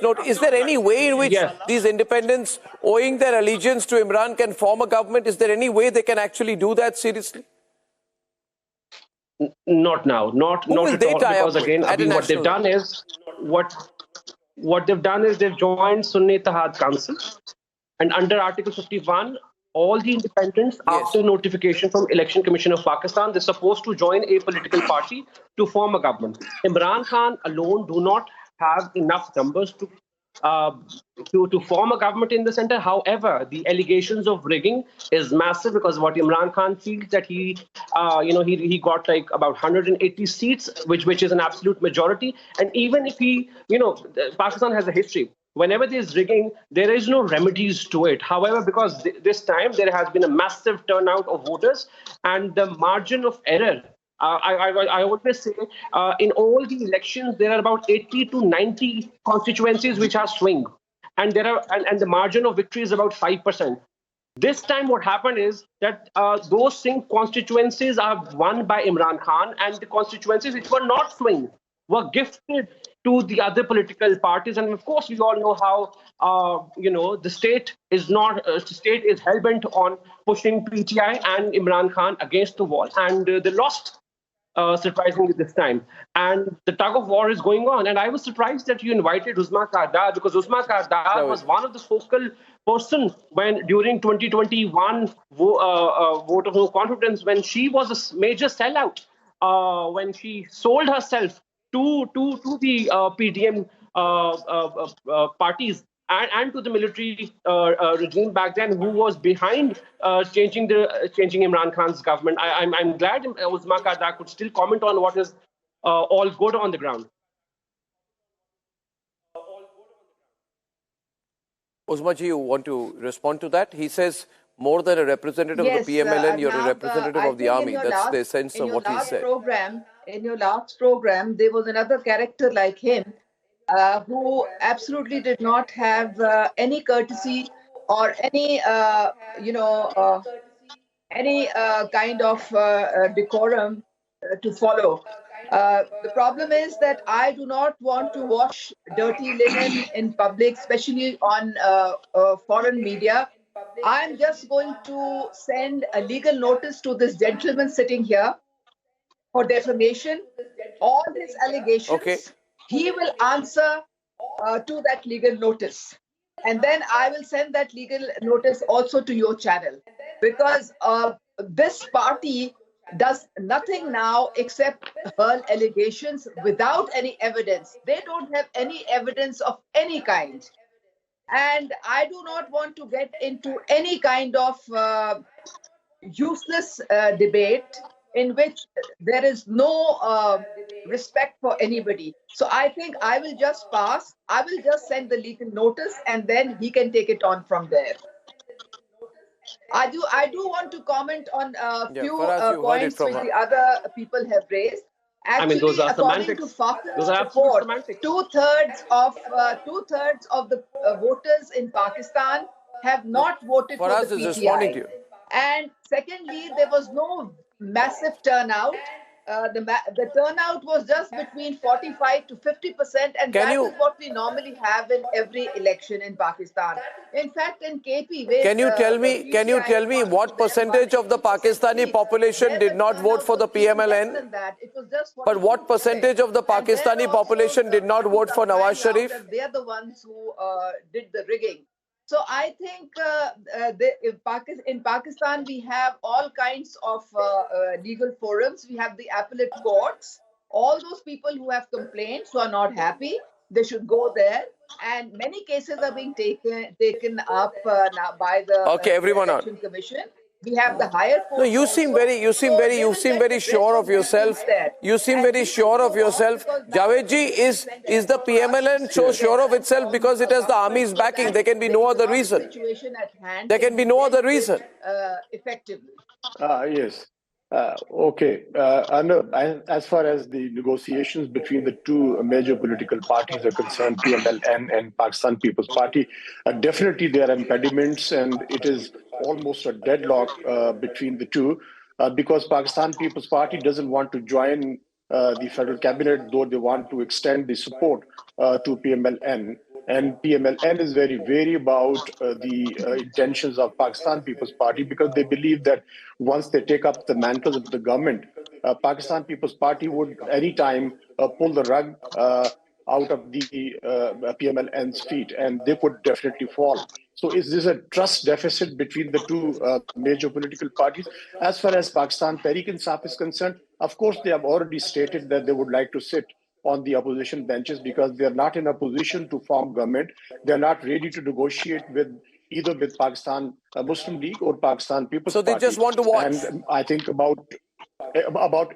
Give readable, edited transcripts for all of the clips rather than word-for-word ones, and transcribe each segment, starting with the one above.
note, is there any way in which these independents, owing their allegiance to Imran, can form a government? Is there any way they can actually do that seriously? Not now, not at all. Because again, what they've done is they've joined Sunni Ittihad Council, and under Article 51, all the independents, after notification from Election Commission of Pakistan, they're supposed to join a political party to form a government. Imran Khan alone do not have enough numbers to form a government in the center. However, the allegations of rigging is massive, because what Imran Khan feels that he got like about 180 seats, which is an absolute majority. And even if Pakistan has a history. Whenever there is rigging, there is no remedies to it. However, because this time there has been a massive turnout of voters, and the margin of error, I always say, in all the elections, there are about 80 to 90 constituencies which are swing, and the margin of victory is about 5%. This time, what happened is that those swing constituencies are won by Imran Khan, and the constituencies which were not swing were gifted to the other political parties. And of course, we all know how the state is hell-bent on pushing PTI and Imran Khan against the wall, and they lost. Surprisingly this time, and the tug of war is going on. And I was surprised that you invited Uzma Kardar, because Uzma Kardar was one of the focal person when during 2021 vote of no confidence, when she was a major sellout, when she sold herself to the PDM parties and to the military regime back then, who was behind changing Imran Khan's government. I'm glad Uzma Kardar could still comment on what is all good on the ground. Uzma ji, you want to respond to that? He says, more than a representative of the PMLN, you're a representative of the army. That's the essence of what he said. In your last program, there was another character like him, who absolutely did not have any courtesy or any kind of decorum to follow. The problem is that I do not want to wash dirty linen in public, especially on foreign media. I'm just going to send a legal notice to this gentleman sitting here for defamation. All his allegations, he will answer to that legal notice. And then I will send that legal notice also to your channel, because this party does nothing now except hurl allegations without any evidence. They don't have any evidence of any kind. And I do not want to get into any kind of useless debate in which there is no respect for anybody. So I think I will just pass. I will just send the legal notice, and then he can take it on from there. I do want to comment on a few points which the other people have raised. Actually, those are according to Fakir's report, two-thirds of the voters in Pakistan have not voted for the PTI. And secondly, there was no massive turnout. The turnout was just between 45 to 50%, and that is what we normally have in every election in Pakistan. In fact, in KP, can you tell me what percentage of the Pakistani population did not vote for the PMLN? But what percentage of the Pakistani population did not vote for Nawaz Sharif? They are the ones who did the rigging. So I think in Pakistan, we have all kinds of legal forums. We have the appellate courts. All those people who have complaints, who are not happy, they should go there. And many cases are being taken up now by the Election Commission. We have the higher court. No, you seem very sure of yourself. You seem very sure of yourself. Javed ji, is the PMLN so sure of itself because it has the army's backing? There can be no other reason. There can be no other reason. Effectively. Yes. Okay. Arnab, as far as the negotiations between the two major political parties are concerned, PMLN and Pakistan People's Party, definitely there are impediments, and it is almost a deadlock between the two, because Pakistan People's Party doesn't want to join the federal cabinet, though they want to extend the support to PMLN. and PMLN is very wary about the intentions of Pakistan People's Party, because they believe that once they take up the mantles of the government, Pakistan People's Party would anytime pull the rug out of the PMLN's feet, and they could definitely fall. So is this a trust deficit between the two major political parties? As far as Pakistan Tehreek-e-Insaf is concerned, of course, they have already stated that they would like to sit on the opposition benches because they are not in a position to form government. They are not ready to negotiate with either with Pakistan Muslim League or Pakistan People's Party. So they just want to watch. And I think about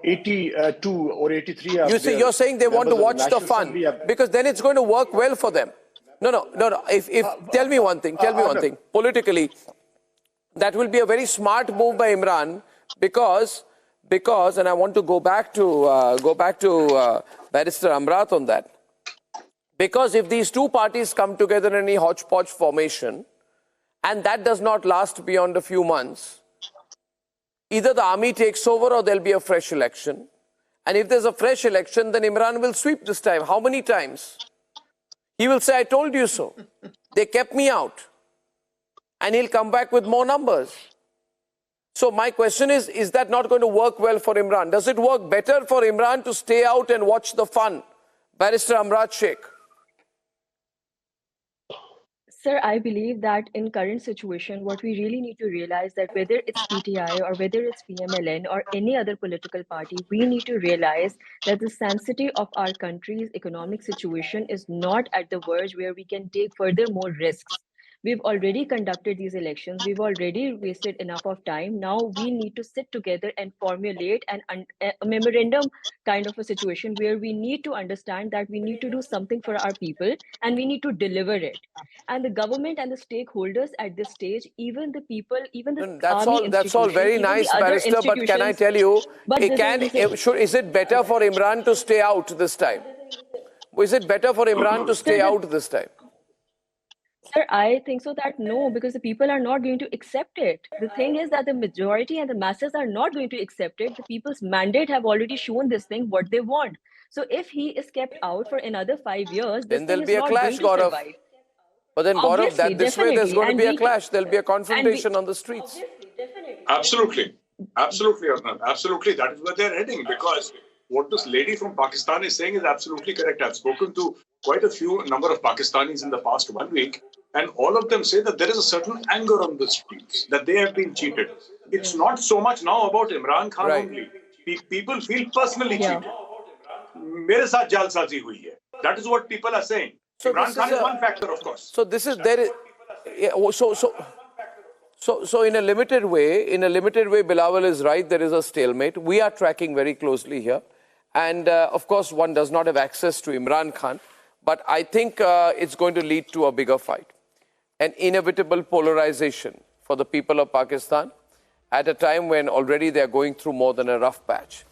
82 or 83 you're saying they want to watch the fun because then it's going to work well for them. No. If tell me one thing. Politically, that will be a very smart move by Imran because, and I want to go back to Barrister Amrat on that. Because if these two parties come together in any hodgepodge formation, and that does not last beyond a few months, either the army takes over or there'll be a fresh election. And if there's a fresh election, then Imran will sweep this time. How many times? He will say, I told you so. They kept me out. And he'll come back with more numbers. So my question is that not going to work well for Imran? Does it work better for Imran to stay out and watch the fun? Barrister Amrat Sheikh. Sir, I believe that in current situation, what we really need to realize that whether it's PTI or whether it's PMLN or any other political party, we need to realize that the sanctity of our country's economic situation is not at the verge where we can take further more risks. We've already conducted these elections. We've already wasted enough of time. Now we need to sit together and formulate a memorandum kind of a situation where we need to understand that we need to do something for our people and we need to deliver it. And the government and the stakeholders at this stage, even the people, even the army that's all very nice, Barrister, but can I tell you, is it better for Imran to stay out this time? Is it better for Imran to stay out this time? Sir, I think so that no, because the people are not going to accept it. The thing is that the majority and the masses are not going to accept it. The people's mandate have already shown this thing, what they want. So if he is kept out for another 5 years, then there'll be a clash, Gaurav. But then, Gaurav, that this way there's going to be a clash. There'll be a confrontation on the streets. Absolutely, Arnab. Absolutely. That is where they're heading, because what this lady from Pakistan is saying is absolutely correct. I've spoken to quite a number of Pakistanis in the past 1 week, and all of them say that there is a certain anger on the streets, that they have been cheated. It's not so much now about Imran Khan only. People feel personally cheated. Mere saath jalsazi hui hai. That is what people are saying. So Imran Khan is one factor, of course. So this is So in a limited way, Bilawal is right. There is a stalemate. We are tracking very closely here, and of course, one does not have access to Imran Khan. But I think it's going to lead to a bigger fight, an inevitable polarization for the people of Pakistan at a time when already they are going through more than a rough patch.